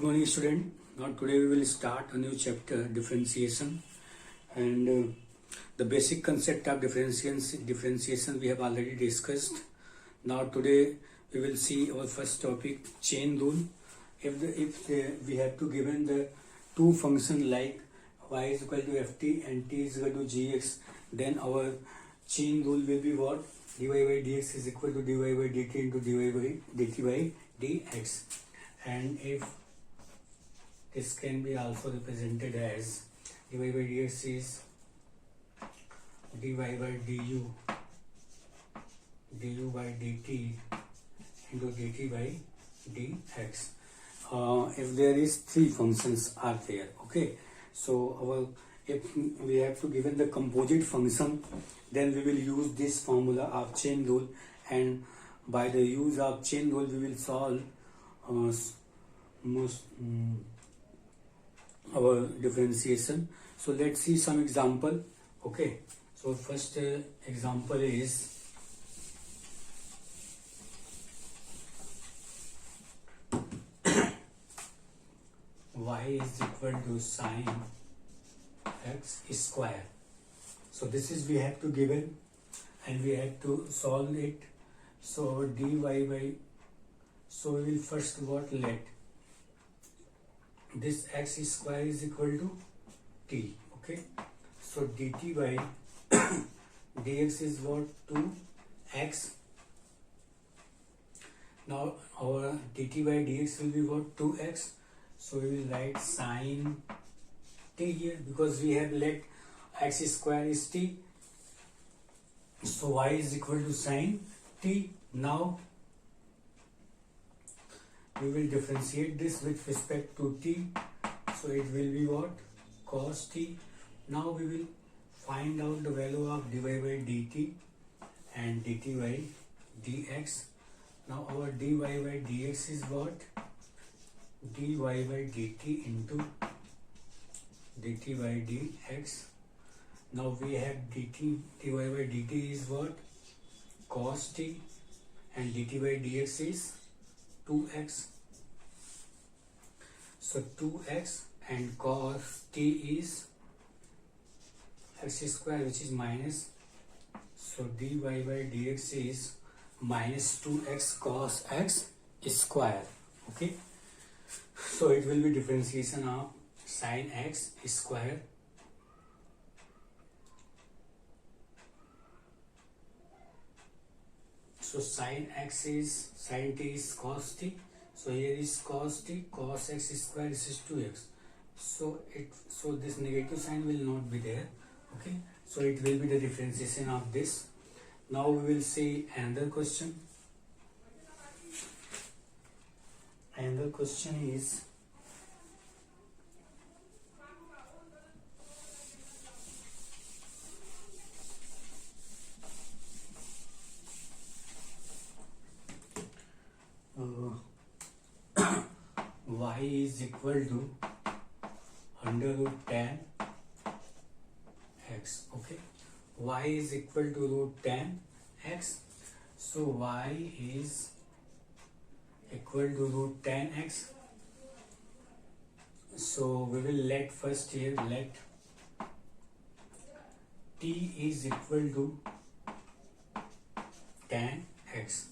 Good morning, student. Now today we will start a new chapter, differentiation, and the basic concept of differentiation we have already discussed. Now today we will see our first topic, chain rule. We have to given the two function like y is equal to ft and t is equal to gx, then our chain rule will be what? Dy by dx is equal to dy by dt into dt by dx. And if this can be also represented as dy by dx is dy by du by dt into dt by dx. If there is three functions are there, okay, so if we have to given the composite function, then we will use this formula of chain rule, and by the use of chain rule we will solve our differentiation. So let's see some example. Okay, so first example is y is equal to sine x square. So this is we have to given and we have to solve it. So dy by, so we will first what, let this x square is equal to t, okay, so dt by dx is what, 2x. Now our dt by dx will be what, 2x, so we will write sine t here because we have let x square is t, so y is equal to sine t. Now we will differentiate this with respect to t, so it will be what, cos t. Now we will find out the value of dy by dt and dt by dx. Now our dy by dx is what, dy by dt into dt by dx. Now we have dy by dt is what, cos t, and dt by dx is 2x. So 2x and cos t is x square, which is minus. So dy by dx is minus 2x cos x square. Okay. So it will be differentiation of sine x square so sine x is, sine t is cos t, so here is cos t, cos x square, this is 2x, so this negative sign will not be there, okay, so it will be the differentiation of this. Now we will see another question. Another question is y is equal to under root tan x, okay, y is equal to root tan x, so y is equal to root tan x, so we will let first here let t is equal to tan x,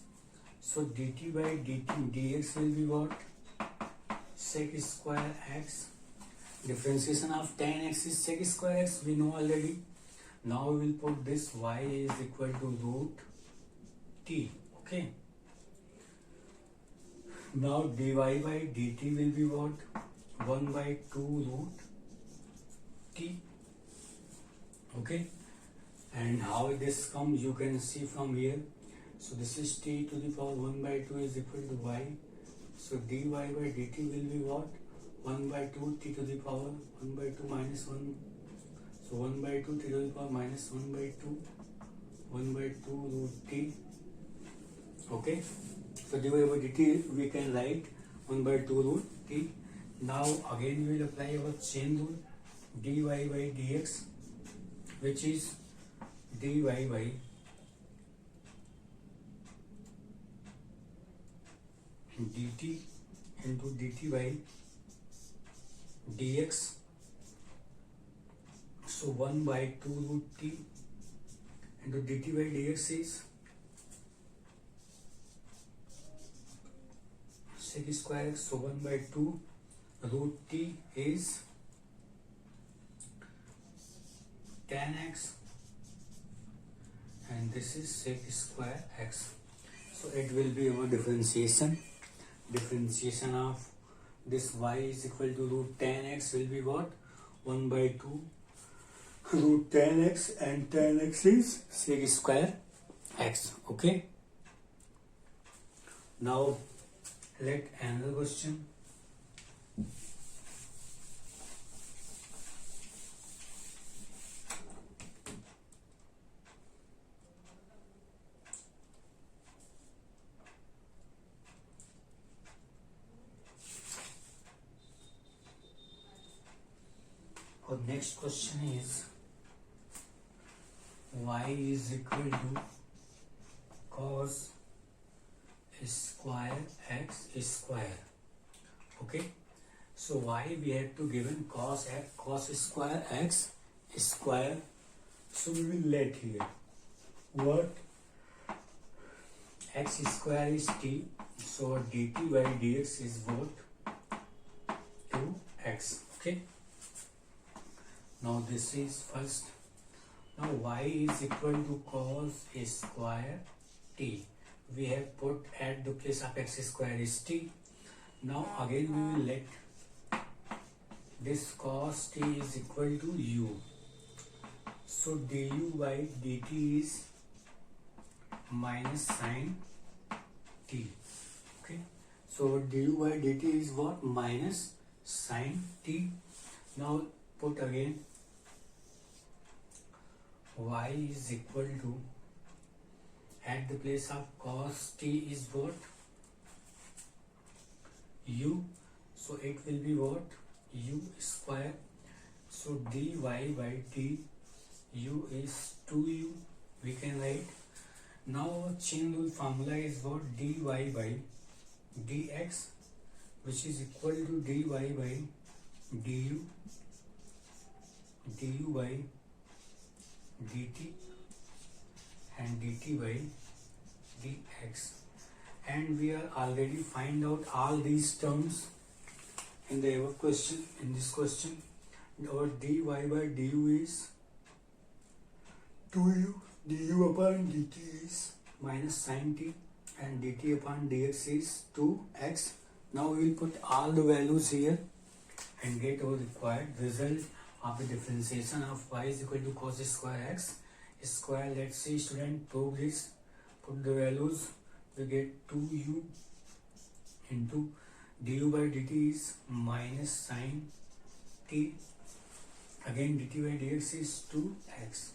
so dt by dt dx will be what, sec square x. Differentiation of tan x is sec square x, we know already. Now we will put this y is equal to root t, okay. Now dy by dt will be what, 1 by 2 root t, okay. And how this comes you can see from here. So this is t to the power 1 by 2 is equal to y. So dy by dt will be what, 1 by 2 t to the power 1 by 2 minus 1. So 1 by 2 t to the power minus 1 by 2, 1 by 2 root t. Okay. So dy by dt we can write 1 by 2 root t. Now again we will apply our chain rule, dy by dx, which is dy by dt into dt by dx. So 1 by 2 root t into dt by dx is sec square x. So 1 by 2 root t is tan x, and this is sec square x. So it will be our differentiation of this y is equal to root tan x will be what? 1 by 2 root tan x, and tan x is sec square x. Okay, now let another question. Our next question is y is equal to cos square x square. Okay, so y we have to given cos square x square. So we will let here what x square is t. So dt by dx is what? 2x. Okay, now this is first. Now y is equal to cos square t. We have put at the place of x square is t. Now again we will let this cos t is equal to u. So du by dt is minus sin t. Okay, so du by dt is what? Minus sin t. Now put again y is equal to, at the place of cos t is what? U. So it will be what? U square. So dy by t u is 2u. We can write. Now chain rule formula is what? Dy by dx, which is equal to dy by du by dt and dt by dx. And we are already find out all these terms in the above question. In this question, our dy by du is 2u, du upon dt is minus sin t, and dt upon dx is 2x. Now we will put all the values here and get our required result of the differentiation of y is equal to cos square x square. Let's see, student, prove this. Put the values. We get 2u into du by dt is minus sin t. Again dt by dx is 2x.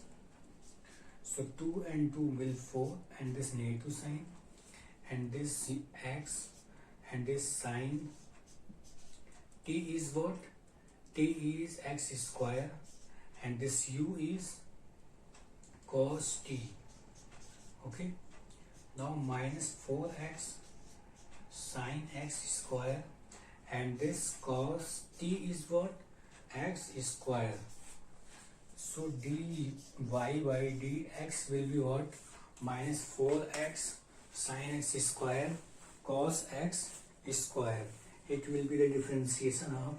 So 2 and 2 will 4, and this negative sign, and this x, and this sin t is what? T is x square, and this u is cos t. Okay, now minus 4x sin x square, and this cos t is what? X square. So dy by dx will be what? Minus 4x sin x square cos x square. It will be the differentiation of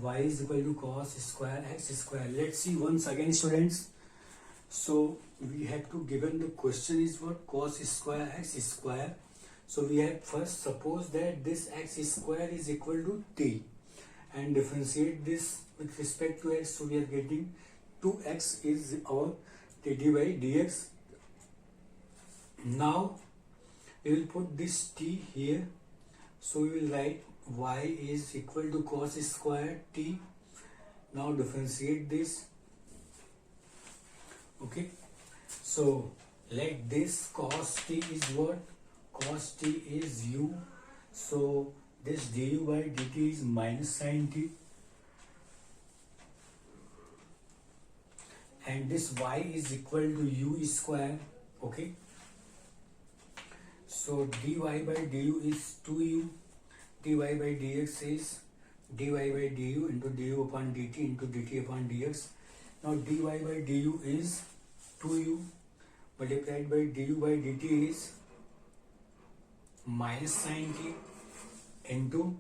y is equal to cos square x square. Let's see once again, students. So we have to given the question is what? Cos square x square. So we have first suppose that this x square is equal to t and differentiate this with respect to x. So we are getting 2x is our dt by dx. Now we will put this t here. So we will write y is equal to cos square t. Now differentiate this. Okay, so let this cos t is what? Cos t is u. So this du by dt is minus sin t, and this y is equal to u square. Okay, So dy by du is 2u, dy by dx is dy by du into du upon dt into dt upon dx. Now dy by du is 2u multiplied by du by dt is minus sin t into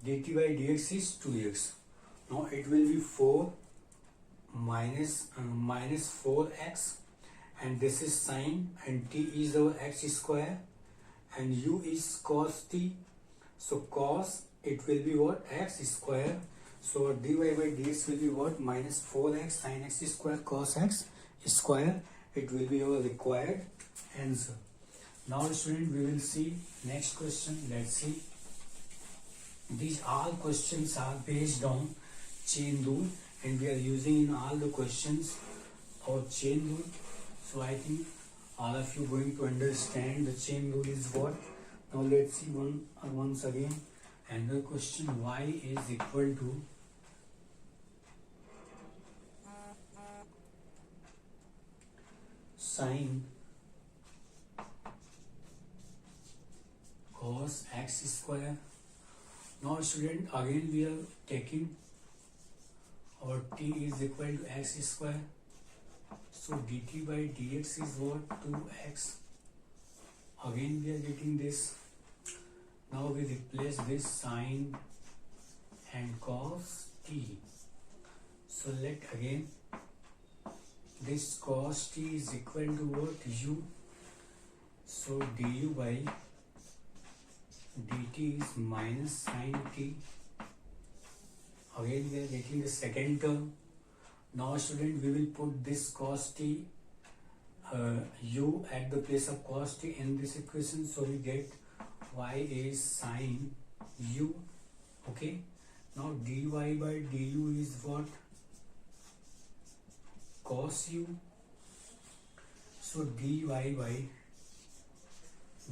dt by dx is 2x. Now it will be 4 minus 4x, and this is sine, and t is our x square, and u is cos t. So cos, it will be what? X square. So dy by dx will be what? Minus 4x sin x square cos x square. It will be our required answer. Now student, we will see next question. Let's see. These all questions are based on chain rule, and we are using in all the questions our chain rule. So I think all of you going to understand the chain rule is what. Now let's see once again another question. Y is equal to sine cos x square. Now student, again we are taking our t is equal to x square. So dt by dx is what? 2x. Again we are getting this. Now we replace this sine and cos t. So let again this cos t is equal to what? U. So du by dt is minus sine t. Again we are getting the second term. Now student, we will put this cos t u at the place of cos t in this equation. So we get y is sine u. Okay. Now dy by du is what? Cos u. So dy by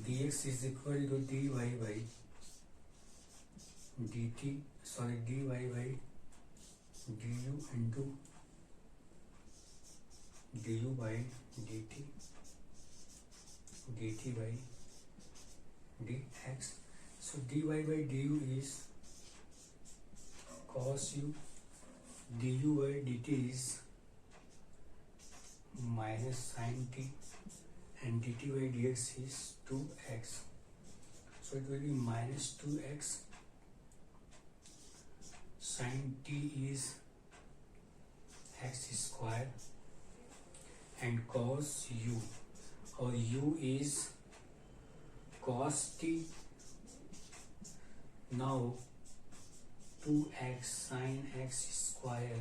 dx is equal to dy by dt. Sorry, dy by du into du by dt, dt by dx. So dy by du is cos u, du by dt is minus sin t, and dt by dx is 2x. So it will be minus 2x. Sin t is x square, and cos u, or u is cos t. Now 2x sin x square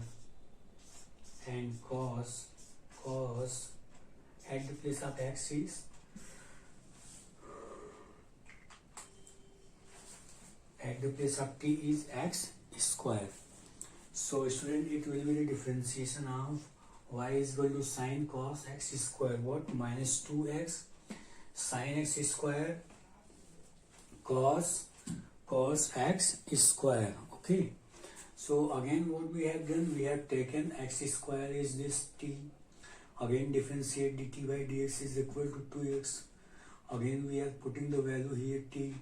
and cos at the place of x is at the place of t is x square. So student, it will be the differentiation of y is equal to sin cos x square, what? Minus 2x sin x square cos x square. Okay. So again what we have done, we have taken x square is this t. Again differentiate dt by dx is equal to 2x. Again we are putting the value here t,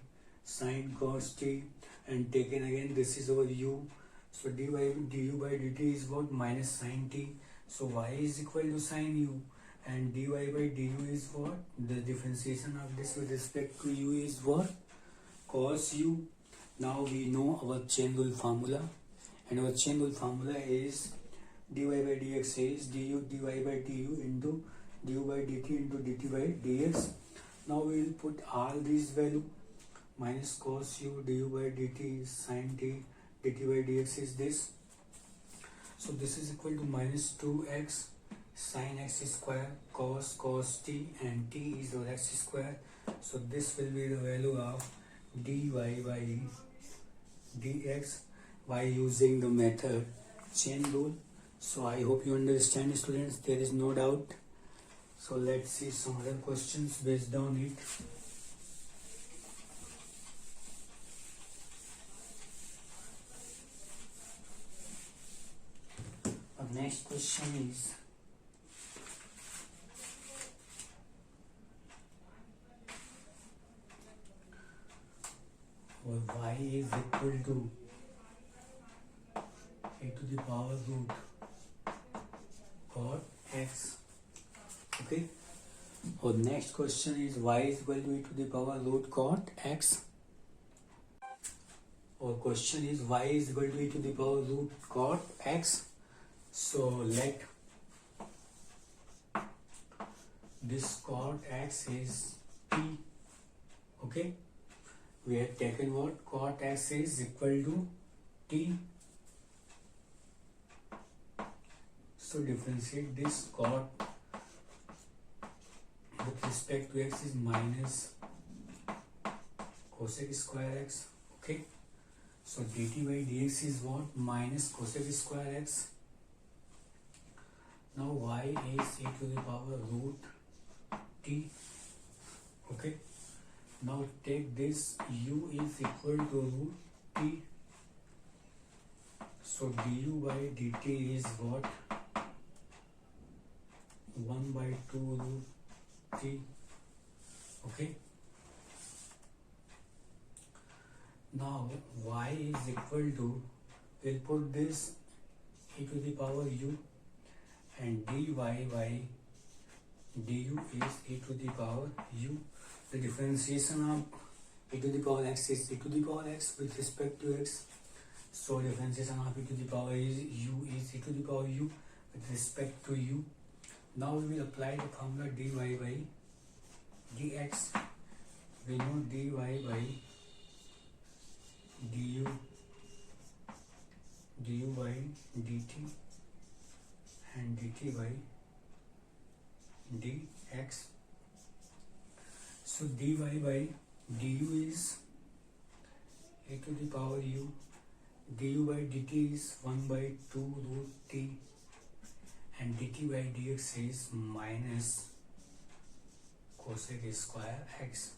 sin cos t, and taken again this is our u. So du by dt is what? Minus sin t. So y is equal to sin u, and dy by du is what? The differentiation of this with respect to u is what? Cos u. Now we know our chain rule formula, and our chain rule formula is dy by dx is dy by du into du by dt into dt by dx. Now we will put all these value. Minus cos u, du by dt is sin t, dt by dx is this. So this is equal to minus 2x sin x square cos t, and t is our x square. So this will be the value of dy by dx by using the method chain rule. So I hope you understand, students. There is no doubt. So let's see some other questions based on it. The next question is or y is equal to a to the power root cot x. Okay. Or next question is y is equal to e to the power root cot x. Or question is y is equal to e to the power root cot x. So let this cot x is t. Okay. We have taken what? Cot x is equal to t. So differentiate this cot with respect to x is minus cosec square x. Okay. So dt by dx is what? Minus cosec square x. Now y is e to the power root t. Okay. Now take this u is equal to root t. So du by dt is what? 1 by 2 root t. Okay. Now y is equal to, we'll put this e to the power u, and dy by du is e to the power u. The differentiation of e to the power x is e to the power x with respect to x. So differentiation of e to the power is u is e to the power u with respect to u. Now we will apply the formula dy by dx. We know dy by du by dt and dt by dx. So dy by du is e to the power u, du by dt is 1 by 2 root t, and dt by dx is minus cosec square x.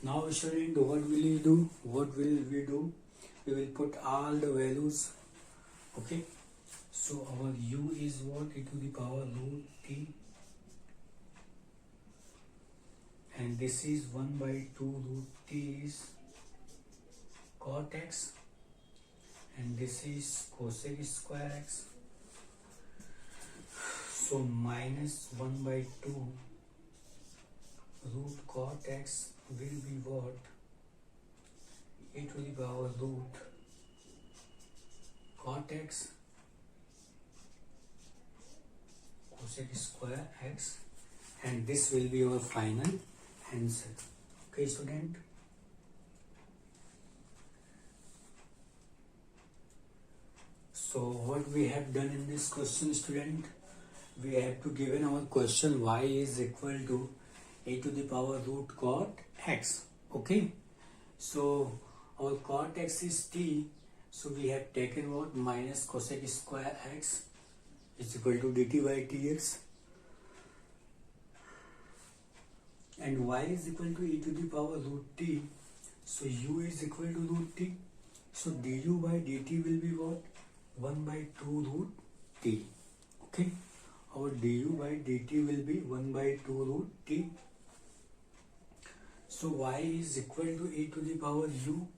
Now student, what will we do? We will put all the values. Okay. So our u is what? E to the power root t, and this is 1 by 2 root t is cot x, and this is cosec square x. So minus 1 by 2 root cot x will be what? E to the power root cot x cosec square x, and this will be our final answer. Okay student. So what we have done in this question, student, we have to given our question y is equal to a to the power root cot x. Okay. So our cot x is t. So we have taken what? Minus cosec square x is equal to dt by dx, and y is equal to e to the power root t. So u is equal to root t. So du by dt will be what? 1 by 2 root t. Okay. Our du by dt will be 1 by 2 root t. So y is equal to e to the power u.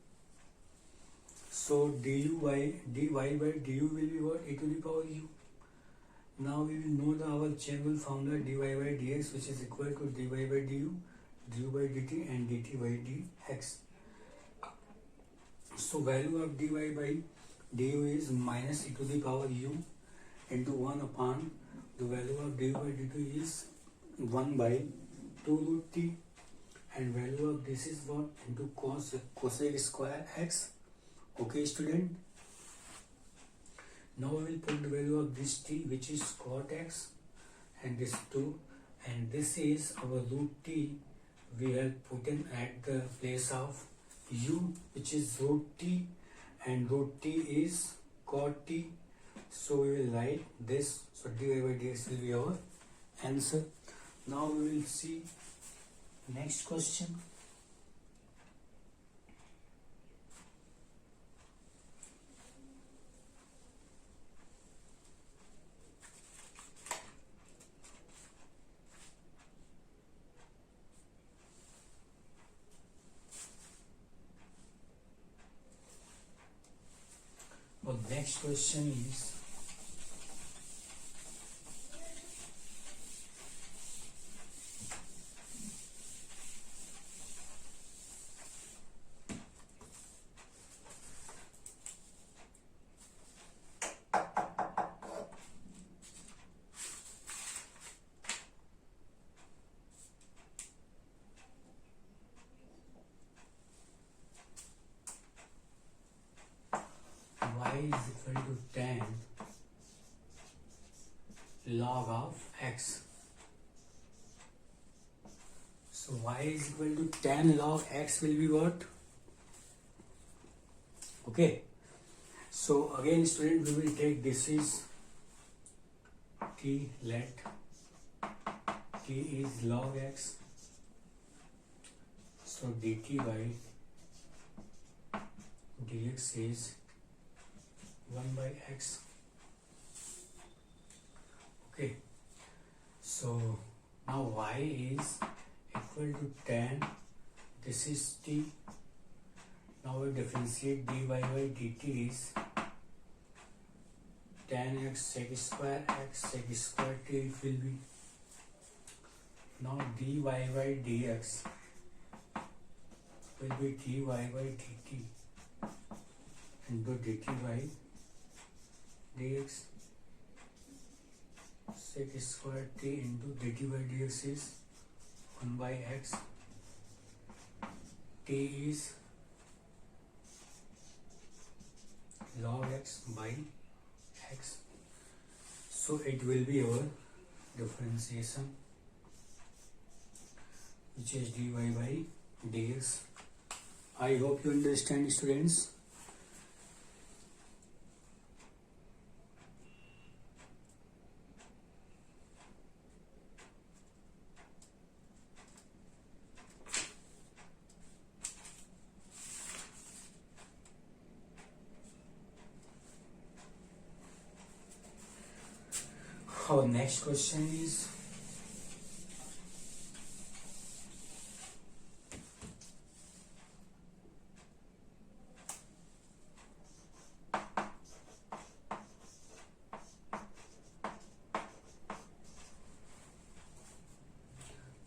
So du by dy by du will be what? E to the power u. Now we will know our chain formula dy by dx, which is equal to dy by du, du by dt, and dt by dx. So value of dy by du is minus e to the power u into 1 upon the value of dy by dt is 1 by 2 root t, and value of this is what? Into cosec square x. Okay student. Now we will put the value of this t, which is cot x, and this 2, and this is our root t. We have put in at the place of u, which is root t, and root t is cot t. So we will write this. So dy by dx will be our answer. Now we will see next question. Our next question is y is equal to 10 log of x. So y is equal to 10 log x will be what? Okay. So again student, we will take this is t, let t is log x. So dt by dx is 1 by x. Okay. So now y is equal to 10. This is t. Now we differentiate dy by dt is 10x sec square x sec square t it will be. Now dy by dx will be dy by dt into dt by dx sec square t into dt by dx is 1 by x. T is log x by x. So it will be our differentiation, which is dy by dx. I hope you understand, students. Our next question is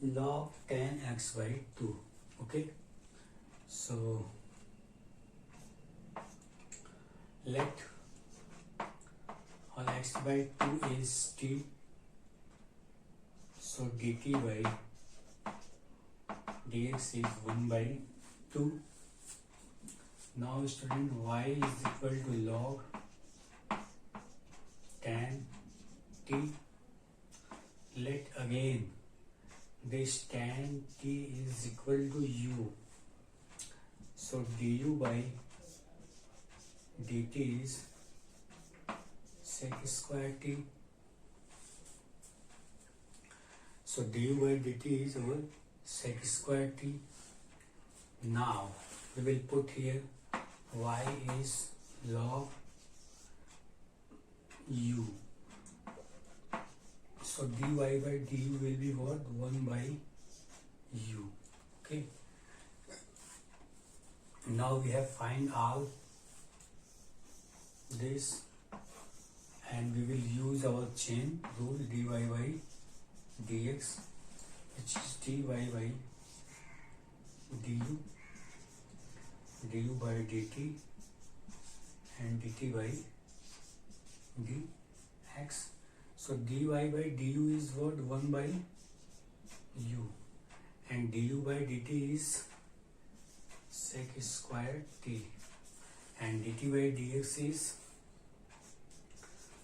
log 10x by 2. Okay, so let all x by 2 is t. So dt by dx is 1 by 2. Now student, y is equal to log 10 t. Let again this tan t is equal to u. So du by dt is sec square t. So du by dt is our sec square t. Now we will put here y is log u. So dy by du will be what? 1 by u. Okay. Now we have find all this, and we will use our chain rule dy by dx, which is dy by du, du by dt, and dt by dx. So dy by du is what? 1 by u, and du by dt is sec square t, and dt by dx is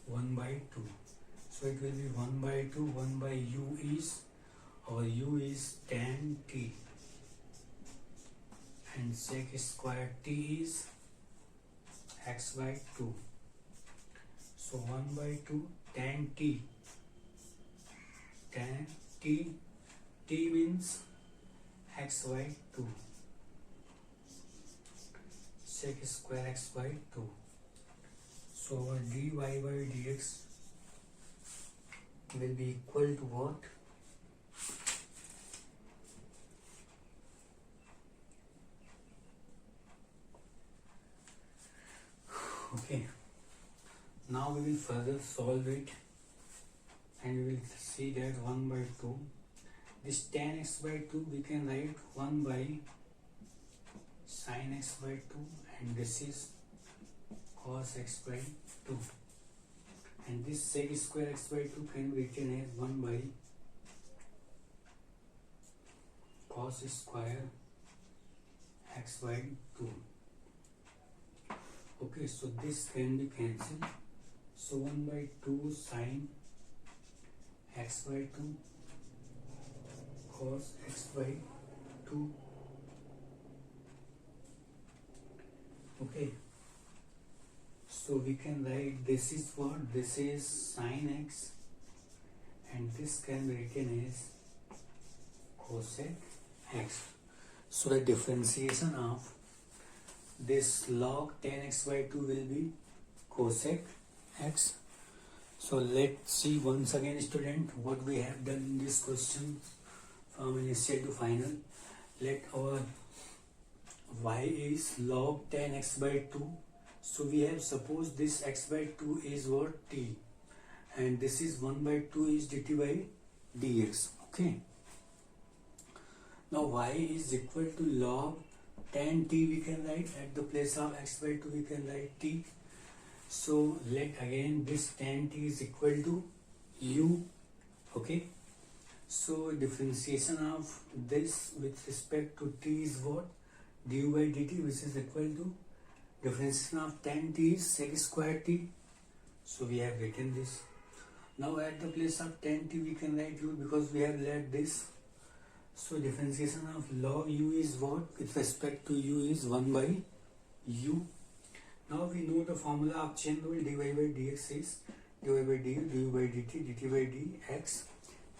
1 by 2. So it will be 1 by 2. 1 by u is, our u is tan t, and sec square t is x by 2. So 1 by 2 tan t. Tan t, t means x by 2. Sec square x by 2. So our dy by dx will be equal to what? Okay, Now we will further solve it and we will see that 1 by 2. This tan x by 2 we can write 1 by sin x by 2 and this is cos x by 2. And this sec square x by 2 can be written as 1 by cos square x by 2. Okay, so this can be cancelled. So 1 by 2 sin x by 2 cos x by 2. Okay, so we can write this is what? This is sin x and this can be written as cosec x. So the differentiation of this log tan x by 2 will be cosec x. So let's see once again, student, what we have done in this question from initial to final. Let our y is log tan x by 2. So we have supposed this x by 2 is what? T, and this is 1 by 2 is dt by dx. Okay, now y is equal to log tan t, we can write at the place of x by 2 we can write t. So let again this tan t is equal to u. Okay, so differentiation of this with respect to t is what? Du by dt, which is equal to differentiation of tan t is sec square t. So we have written this. Now at the place of tan t we can write u because we have let this. So differentiation of log u is what? With respect to u is 1 by u. Now we know the formula of chain rule. Dy by dx is dy by du, du by dt, dt by dx,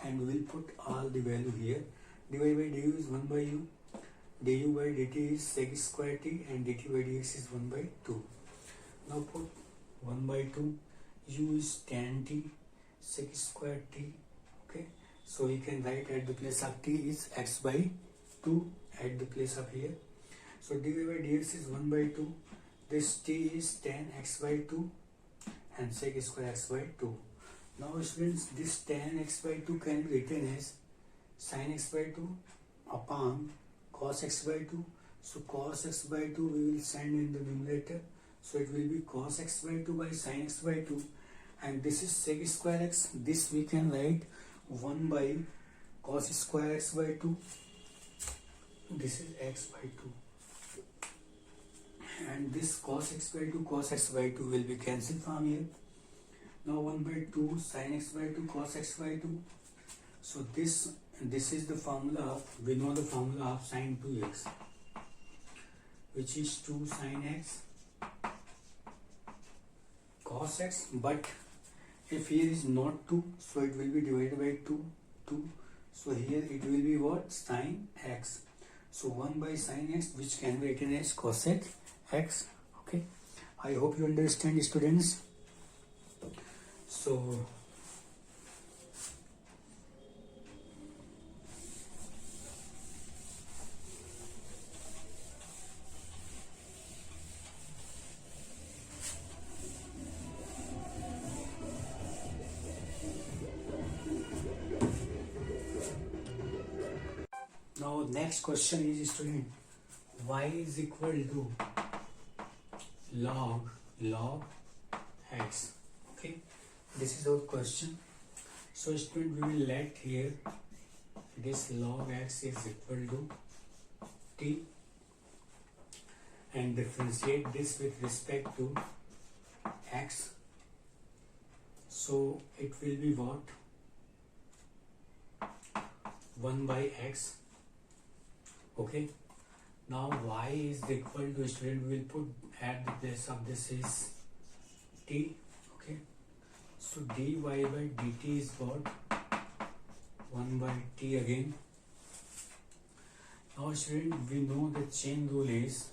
and we will put all the value here. Dy by du is 1 by u, du by dt is sec square t, and dt by dx is 1 by 2. Now put 1 by 2, u is tan t, sec square t. Okay, so we can write at the place of t is x by 2 at the place of here. So dy by dx is 1 by 2. This t is tan x by 2 and sec square x by 2. Now students, this tan x by 2 can be written as sin x by 2 upon cos x by 2. So cos x by 2 we will send in the numerator. So it will be cos x by 2 by sin x by 2. And this is sec square x. This we can write 1 by cos square x by 2. This is x by 2. And this cos x by 2, cos x by 2 will be cancelled from here. Now 1 by 2 sin x by 2 cos x by 2. So this is the formula of, we know the formula of sin 2x, which is 2 sin x cos x, but if here is not 2, so it will be divided by 2. So here it will be what? Sin x. So 1 by sin x, which can be written as cosec x. Okay, I hope you understand, students. So now next question is, student, y is equal to log x. Okay, this is our question. So student, we will let here this log x is equal to t and differentiate this with respect to x. So it will be what? 1 by x. Okay, now y is equal to, student, we will put at the place of this is t. Okay, so dy by dt is what? 1 by t again. Now student, we know the chain rule is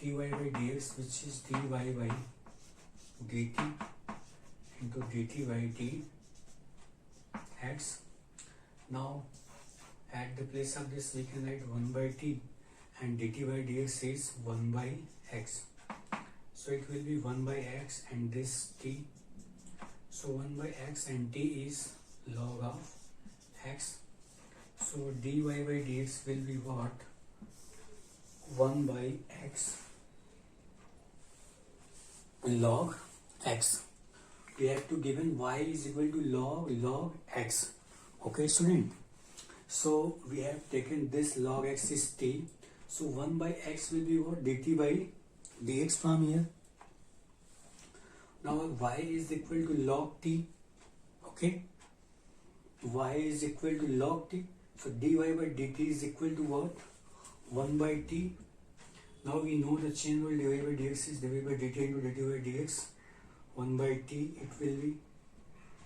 dy by dx, which is dy by dt into dt by dx. Now at the place of this we can write 1 by t and dt by dx is 1 by x. So it will be 1 by x and this t. So 1 by x and t is log of x. So dy by dx will be what? 1 by x log x. We have to given y is equal to log x. Okay, student. So we have taken this log x is t. So 1 by x will be what? Dt by dx from here. Now y is equal to log t. Okay. Y is equal to log t. So dy by dt is equal to what? 1 by t. Now we know the chain rule dy by dx is dy by dt into dt by dx. 1 by t it will be,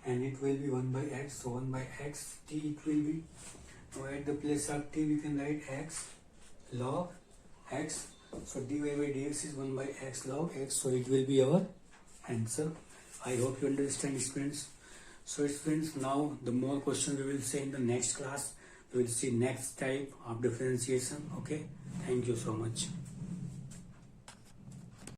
and it will be 1 by x. So 1 by x t it will be. Now at the place of t we can write x log x. So dy by dx is 1 by x log x. So it will be our answer. I hope you understand, students. So students, now the more questions we will see in the next class. We will see next type of differentiation. Okay, thank you so much.